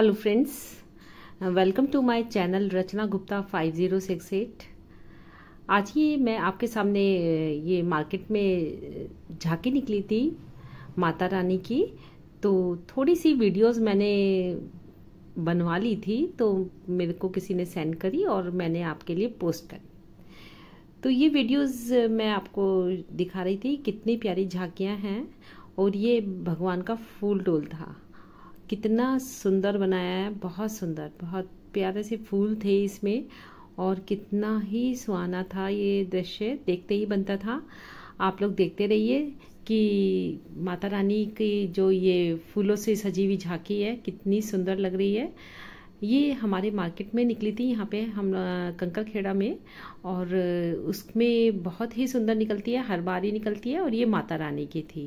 Hello friends, welcome to my channel Rachna Gupta 5068। आज ये मैं आपके सामने ये मार्केट में झांकी निकली थी माता रानी की, तो थोड़ी सी वीडियोस मैंने बनवा ली थी, तो मेरे को किसी ने सेंड करी और मैंने आपके लिए पोस्ट करी। तो ये वीडियोस मैं आपको दिखा रही थी, कितनी प्यारी झांकियाँ हैं। और ये भगवान का फूल डोल था, कितना सुंदर बनाया है, बहुत सुंदर, बहुत प्यारे से फूल थे इसमें और कितना ही सुहाना था। ये दृश्य देखते ही बनता था। आप लोग देखते रहिए कि माता रानी की जो ये फूलों से सजी हुई झांकी है कितनी सुंदर लग रही है। ये हमारे मार्केट में निकली थी, यहाँ पे हम कंकर खेड़ा में, और उसमें बहुत ही सुंदर निकलती है, हर बार ही निकलती है। और ये माता रानी की थी।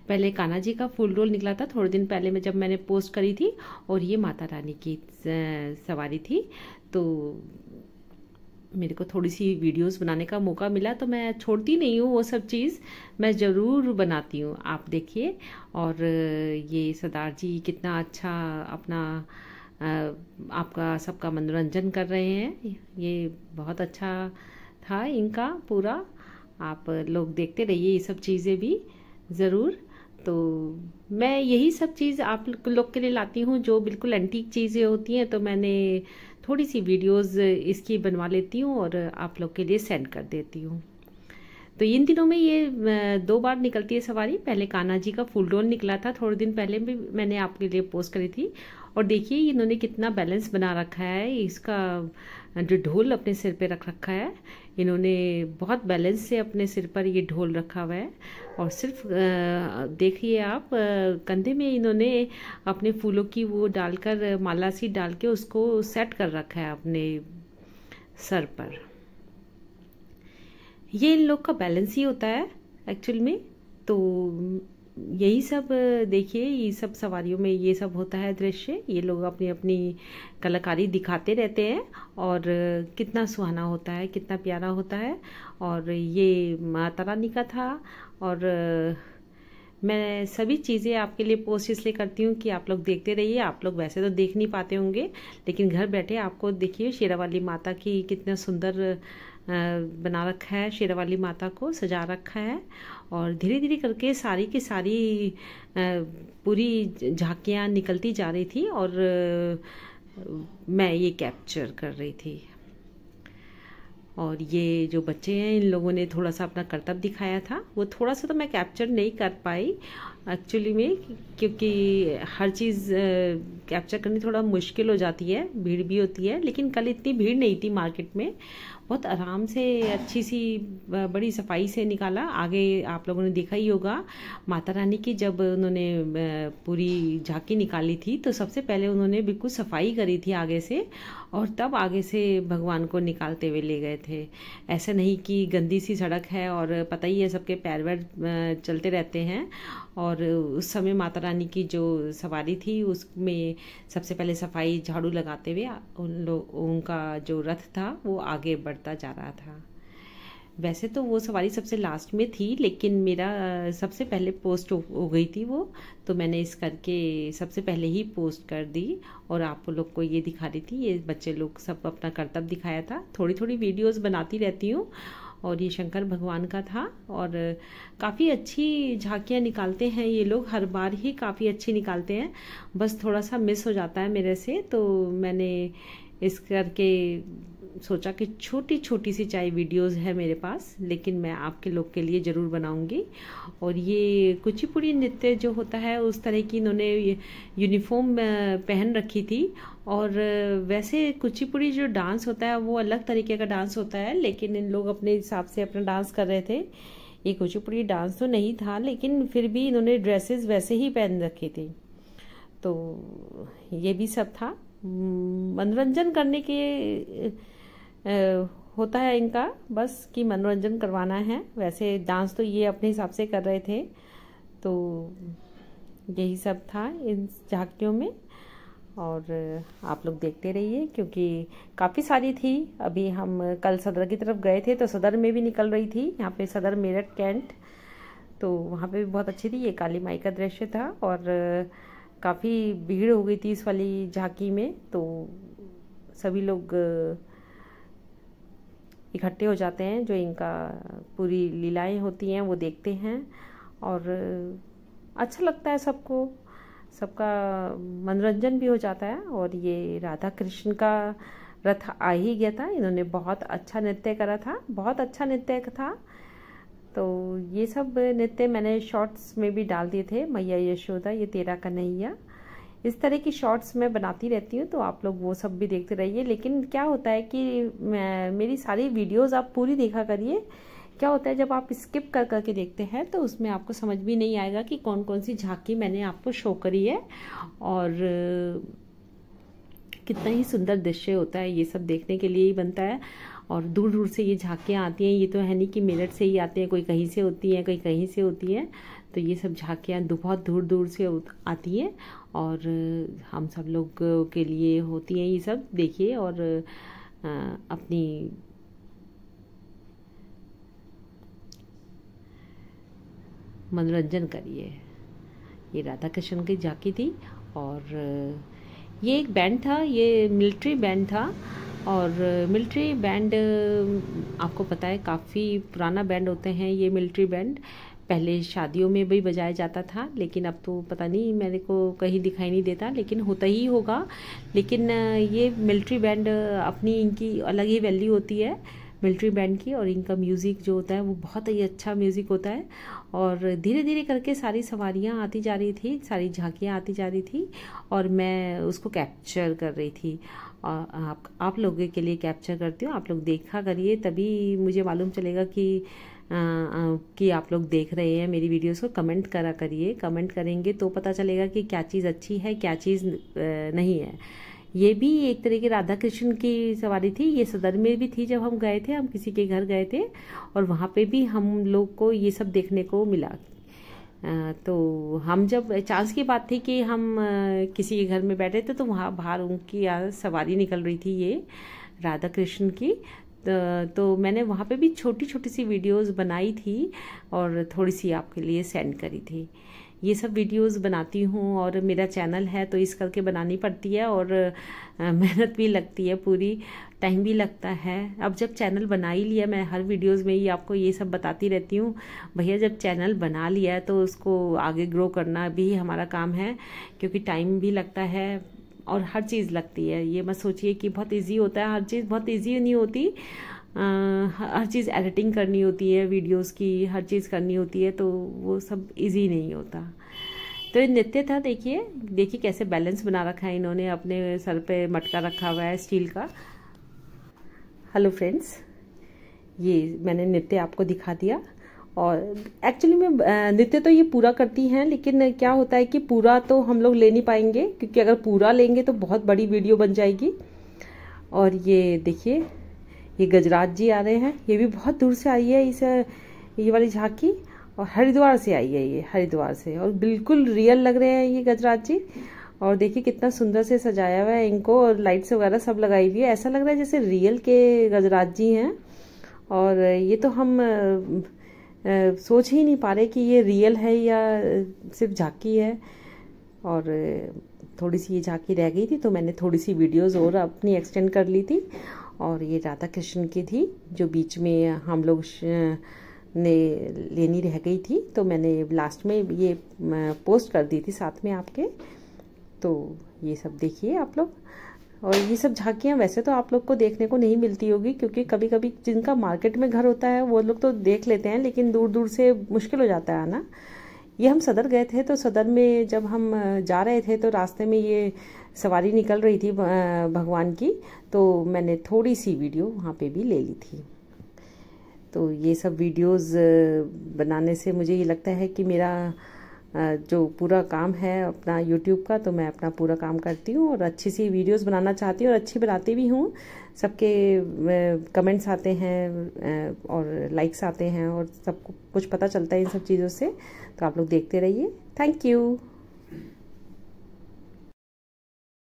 पहले कान्हा जी का फूल डोल निकला था थोड़े दिन पहले में, जब मैंने पोस्ट करी थी, और ये माता रानी की सवारी थी। तो मेरे को थोड़ी सी वीडियोस बनाने का मौका मिला, तो मैं छोड़ती नहीं हूँ, वो सब चीज़ मैं ज़रूर बनाती हूँ। आप देखिए। और ये सरदार जी कितना अच्छा अपना आपका सबका मनोरंजन कर रहे हैं। ये बहुत अच्छा था इनका पूरा। आप लोग देखते रहिए ये सब चीज़ें भी ज़रूर। तो मैं यही सब चीज़ आप लोग के लिए लाती हूँ जो बिल्कुल एंटीक चीज़ें होती हैं, तो मैंने थोड़ी सी वीडियोस इसकी बनवा लेती हूँ और आप लोग के लिए सेंड कर देती हूँ। तो इन दिनों में ये 2 बार निकलती है सवारी। पहले कान्हा जी का फूल डोल निकला था, थोड़े दिन पहले भी मैंने आपके लिए पोस्ट करी थी। और देखिए इन्होंने कितना बैलेंस बना रखा है, इसका जो ढोल अपने सिर पे रख रखा है, इन्होंने बहुत बैलेंस से अपने सिर पर ये ढोल रखा हुआ है। और सिर्फ देखिए आप, कंधे में इन्होंने अपने फूलों की वो डालकर, माला सी डाल के उसको सेट कर रखा है अपने सर पर। ये इन लोग का बैलेंस ही होता है एक्चुअल में। तो यही सब देखिए, ये सब सवारियों में ये सब होता है दृश्य। ये लोग अपनी अपनी कलाकारी दिखाते रहते हैं और कितना सुहाना होता है, कितना प्यारा होता है। और ये माता रानी का था। और मैं सभी चीज़ें आपके लिए पोस्ट इसलिए करती हूँ कि आप लोग देखते रहिए। आप लोग वैसे तो देख नहीं पाते होंगे, लेकिन घर बैठे आपको देखिए शेरावाली माता की कितना सुंदर बना रखा है, शेरावाली माता को सजा रखा है। और धीरे धीरे करके सारी की सारी पूरी झांकियाँ निकलती जा रही थी और मैं ये कैप्चर कर रही थी। और ये जो बच्चे हैं, इन लोगों ने थोड़ा सा अपना करतब दिखाया था, वो थोड़ा सा तो मैं कैप्चर नहीं कर पाई एक्चुअली में, क्योंकि हर चीज़ कैप्चर करनी थोड़ा मुश्किल हो जाती है, भीड़ भी होती है। लेकिन कल इतनी भीड़ नहीं थी मार्केट में, बहुत आराम से अच्छी सी बड़ी सफाई से निकाला। आगे आप लोगों ने देखा ही होगा माता रानी की, जब उन्होंने पूरी झांकी निकाली थी तो सबसे पहले उन्होंने बिल्कुल सफाई करी थी आगे से, और तब आगे से भगवान को निकालते हुए ले गए थे। ऐसा नहीं कि गंदी सी सड़क है, और पता ही है सबके पैर वैर चलते रहते हैं। और उस समय माता रानी की जो सवारी थी उसमें सबसे पहले सफाई झाड़ू लगाते हुए उनका जो रथ था वो आगे बढ़ता जा रहा था। वैसे तो वो सवारी सबसे लास्ट में थी, लेकिन मेरा सबसे पहले पोस्ट हो गई थी वो, तो मैंने इस करके सबसे पहले ही पोस्ट कर दी और आप लोग को ये दिखा रही थी। ये बच्चे लोग सब अपना करतब दिखाया था। थोड़ी थोड़ी वीडियोस बनाती रहती हूँ। और ये शंकर भगवान का था। और काफ़ी अच्छी झांकियाँ निकालते हैं ये लोग, हर बार ही काफ़ी अच्छी निकालते हैं। बस थोड़ा सा मिस हो जाता है मेरे से, तो मैंने इस करके सोचा कि छोटी छोटी सी चाहे वीडियोस है मेरे पास, लेकिन मैं आपके लोग के लिए ज़रूर बनाऊंगी। और ये कुचिपुड़ी नृत्य जो होता है उस तरह की इन्होंने यूनिफॉर्म पहन रखी थी। और वैसे कुचिपुड़ी जो डांस होता है वो अलग तरीके का डांस होता है, लेकिन इन लोग अपने हिसाब से अपना डांस कर रहे थे। ये कुचिपुड़ी डांस तो नहीं था, लेकिन फिर भी इन्होंने ड्रेसेस वैसे ही पहन रखी थी। तो ये भी सब था, मनोरंजन करने के होता है इनका, बस कि मनोरंजन करवाना है। वैसे डांस तो ये अपने हिसाब से कर रहे थे। तो यही सब था इन झांकियों में। और आप लोग देखते रहिए, क्योंकि काफ़ी सारी थी। अभी हम कल सदर की तरफ गए थे, तो सदर में भी निकल रही थी, यहाँ पे सदर मेरठ कैंट, तो वहाँ पे भी बहुत अच्छी थी। ये काली माई का दृश्य था। और काफ़ी भीड़ हो गई थी इस वाली झांकी में, तो सभी लोग इकट्ठे हो जाते हैं, जो इनका पूरी लीलाएं होती हैं वो देखते हैं और अच्छा लगता है सबको, सबका मनोरंजन भी हो जाता है। और ये राधा कृष्ण का रथ आ ही गया था, इन्होंने बहुत अच्छा नृत्य करा था, बहुत अच्छा नृत्य था। तो ये सब नृत्य मैंने शॉर्ट्स में भी डाल दिए थे, मैया यशोदा ये तेरा कन्हैया, इस तरह की शॉर्ट्स मैं बनाती रहती हूँ, तो आप लोग वो सब भी देखते रहिए। लेकिन क्या होता है कि मेरी सारी वीडियोस आप पूरी देखा करिए। क्या होता है जब आप स्किप कर करके देखते हैं तो उसमें आपको समझ भी नहीं आएगा कि कौन कौन सी झांकी मैंने आपको शो करी है और कितना ही सुंदर दृश्य होता है। ये सब देखने के लिए ही बनता है और दूर दूर से ये झांकियाँ आती हैं। ये तो है नहीं कि मेरठ से ही आते हैं, कोई कहीं से होती हैं, कोई कहीं से होती हैं। तो ये सब झांकियाँ बहुत दूर दूर से आती हैं और हम सब लोग के लिए होती हैं। ये सब देखिए और अपनी मनोरंजन करिए। ये राधा कृष्ण की झांकी थी और ये एक बैंड था, ये मिलिट्री बैंड था। और मिलिट्री बैंड आपको पता है काफ़ी पुराना बैंड होते हैं ये मिलिट्री बैंड। पहले शादियों में भी बजाया जाता था, लेकिन अब तो पता नहीं, मेरे को कहीं दिखाई नहीं देता, लेकिन होता ही होगा। लेकिन ये मिलिट्री बैंड अपनी इनकी अलग ही वैल्यू होती है मिलिट्री बैंड की, और इनका म्यूज़िक जो होता है वो बहुत ही अच्छा म्यूज़िक होता है। और धीरे धीरे करके सारी सवारियाँ आती जा रही थी, सारी झांकियाँ आती जा रही थी और मैं उसको कैप्चर कर रही थी। आप लोगों के लिए कैप्चर करती हूँ, आप लोग देखा करिए, तभी मुझे मालूम चलेगा कि आप लोग देख रहे हैं मेरी वीडियोस को। कमेंट करा करिए, कमेंट करेंगे तो पता चलेगा कि क्या चीज़ अच्छी है, क्या चीज़ नहीं है। ये भी एक तरह की राधा कृष्ण की सवारी थी। ये सदर में भी थी, जब हम गए थे, हम किसी के घर गए थे और वहाँ पे भी हम लोग को ये सब देखने को मिला। तो हम जब चांस की बात थी कि हम किसी के घर में बैठे थे, तो वहाँ बाहर उनकी सवारी निकल रही थी ये राधा कृष्ण की। तो मैंने वहाँ पे भी छोटी छोटी सी वीडियोस बनाई थी और थोड़ी सी आपके लिए सेंड करी थी। ये सब वीडियोस बनाती हूँ और मेरा चैनल है तो इस करके बनानी पड़ती है और मेहनत भी लगती है, पूरी टाइम भी लगता है। अब जब चैनल बना ही लिया, मैं हर वीडियोस में ही आपको ये सब बताती रहती हूँ, भैया जब चैनल बना लिया है तो उसको आगे ग्रो करना भी हमारा काम है, क्योंकि टाइम भी लगता है और हर चीज़ लगती है। ये मत सोचिए कि बहुत इजी होता है, हर चीज़ बहुत इजी नहीं होती। हर चीज़ एडिटिंग करनी होती है, वीडियोस की हर चीज़ करनी होती है, तो वो सब इजी नहीं होता। तो ये नृत्य था, देखिए कैसे बैलेंस बना रखा है इन्होंने, अपने सर पे मटका रखा हुआ है स्टील का। हेलो फ्रेंड्स, ये मैंने नृत्य आपको दिखा दिया। और एक्चुअली में नृत्य तो ये पूरा करती हैं, लेकिन क्या होता है कि पूरा तो हम लोग ले नहीं पाएंगे, क्योंकि अगर पूरा लेंगे तो बहुत बड़ी वीडियो बन जाएगी। और ये देखिए, ये गजराज जी आ रहे हैं, ये भी बहुत दूर से आई है ये वाली झांकी, और हरिद्वार से आई है, ये हरिद्वार से, और बिल्कुल रियल लग रहे हैं ये गजराज जी। और देखिए कितना सुंदर से सजाया हुआ है इनको, और लाइट्स वगैरह सब लगाई हुई है, ऐसा लग रहा है जैसे रियल के गजराज जी हैं। और ये तो हम सोच ही नहीं पा रहे कि ये रियल है या सिर्फ झांकी है। और थोड़ी सी ये झांकी रह गई थी, तो मैंने थोड़ी सी वीडियोस और अपनी एक्सटेंड कर ली थी। और ये राधा कृष्ण की थी, जो बीच में हम लोग ने लेनी रह गई थी, तो मैंने लास्ट में ये पोस्ट कर दी थी साथ में आपके। तो ये सब देखिए आप लोग। और ये सब झांकियाँ वैसे तो आप लोग को देखने को नहीं मिलती होगी, क्योंकि कभी कभी जिनका मार्केट में घर होता है वो लोग तो देख लेते हैं, लेकिन दूर दूर से मुश्किल हो जाता है आना। ये हम सदर गए थे, तो सदर में जब हम जा रहे थे तो रास्ते में ये सवारी निकल रही थी भगवान की, तो मैंने थोड़ी सी वीडियो वहाँ पे भी ले ली थी। तो ये सब वीडियोस बनाने से मुझे ये लगता है कि मेरा जो पूरा काम है अपना यूट्यूब का, तो मैं अपना पूरा काम करती हूँ और अच्छी सी वीडियोस बनाना चाहती हूँ, और अच्छी बनाती भी हूँ। सबके कमेंट्स आते हैं और लाइक्स आते हैं, और सबको कुछ पता चलता है इन सब चीज़ों से। तो आप लोग देखते रहिए। Thank you.